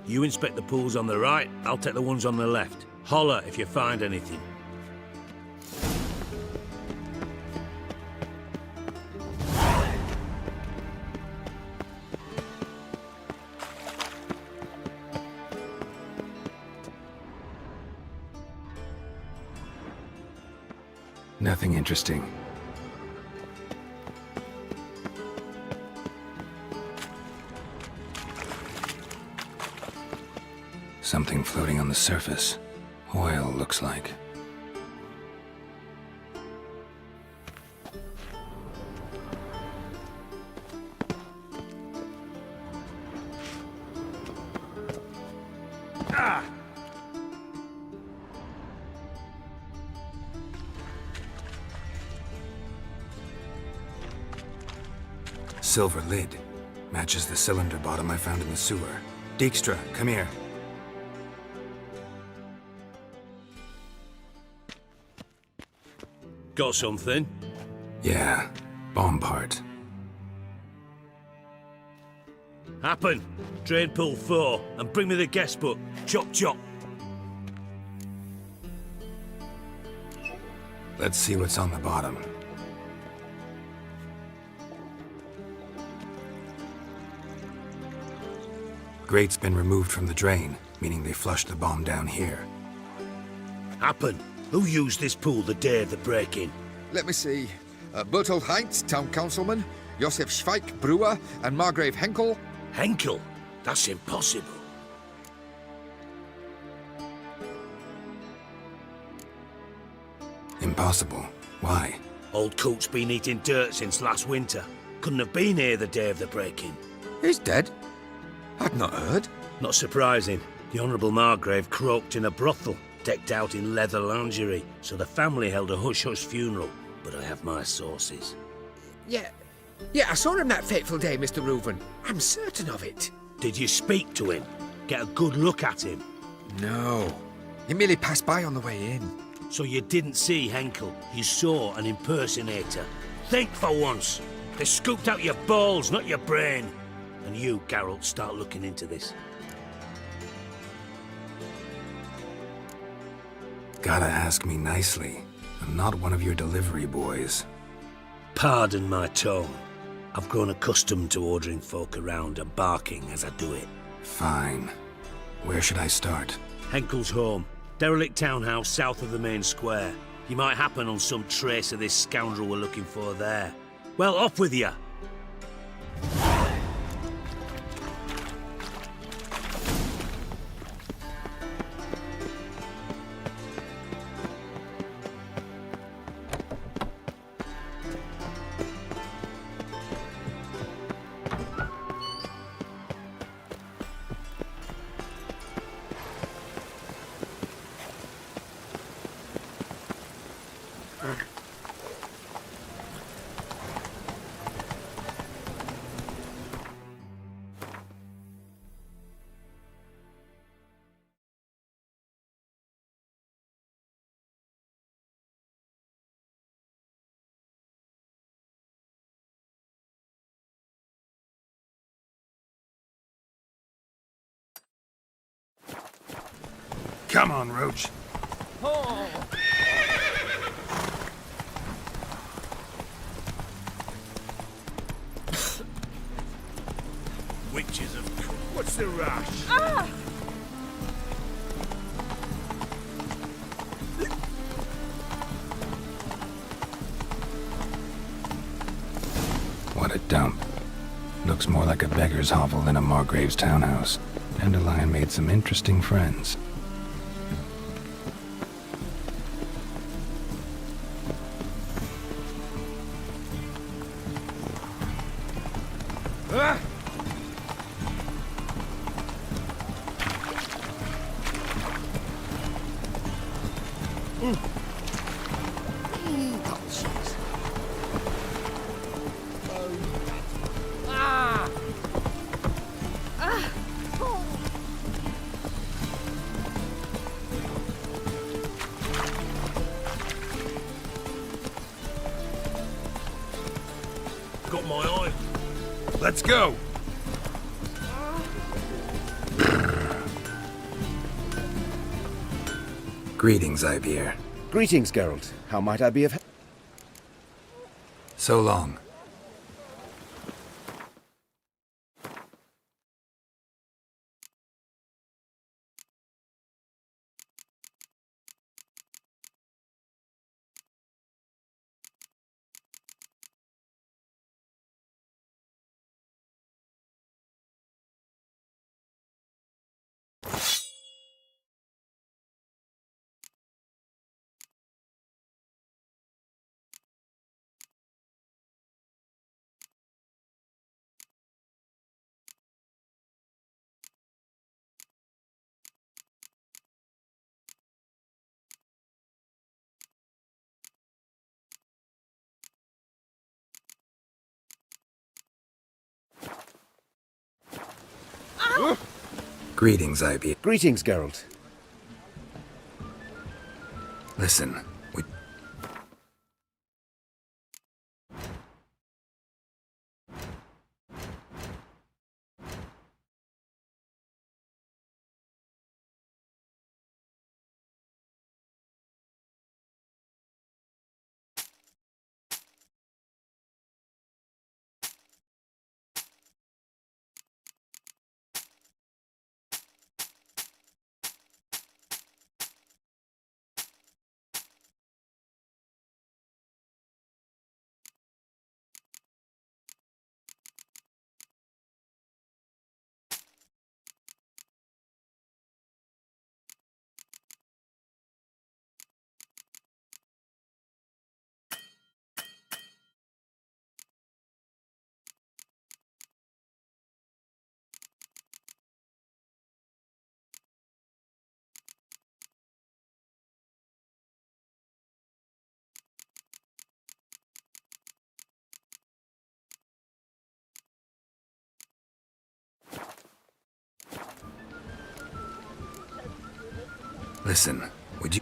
You inspect the pools on the right, I'll take the ones on the left. Holler if you find anything. Nothing interesting. Something floating on the surface. Oil, looks like. Silver lid. Matches the cylinder bottom I found in the sewer. Dijkstra, come here. Got something? Yeah, bomb part. Happen. Drain pool 4, and bring me the guest book. Chop chop. Let's see what's on the bottom. Grate's been removed from the drain, meaning they flushed the bomb down here. Happen. Who used this pool the day of the break-in? Let me see. Bertold Heinz, town councilman, Josef Schweik, brewer, and Margrave Henkel. Henkel? That's impossible. Impossible? Why? Old Coot's been eating dirt since last winter. Couldn't have been here the day of the break-in. He's dead? I'd not heard. Not surprising. The Honourable Margrave croaked in a brothel, decked out in leather lingerie, so the family held a hush-hush funeral. But I have my sources. Yeah, I saw him that fateful day, Mr. Reuven. I'm certain of it. Did you speak to him? Get a good look at him? No. He merely passed by on the way in. So you didn't see Henkel? You saw an impersonator? Think for once. They scooped out your balls, not your brain. And you, Geralt, start looking into this. Gotta ask me nicely. I'm not one of your delivery boys. Pardon my tone. I've grown accustomed to ordering folk around and barking as I do it. Fine. Where should I start? Henkel's home. Derelict townhouse south of the main square. You might happen on some trace of this scoundrel we're looking for there. Well, off with you! Come on, Roach. Witches of... What's the rush? Ah! What a dump. Looks more like a beggar's hovel than a Margrave's townhouse. Dandelion made some interesting friends. Got my eye. Let's go. Greetings, Ibeer. Greetings, Geralt. How might I be of help? So long. Greetings, Ibeer. Greetings, Geralt. Listen, we... Listen, would you...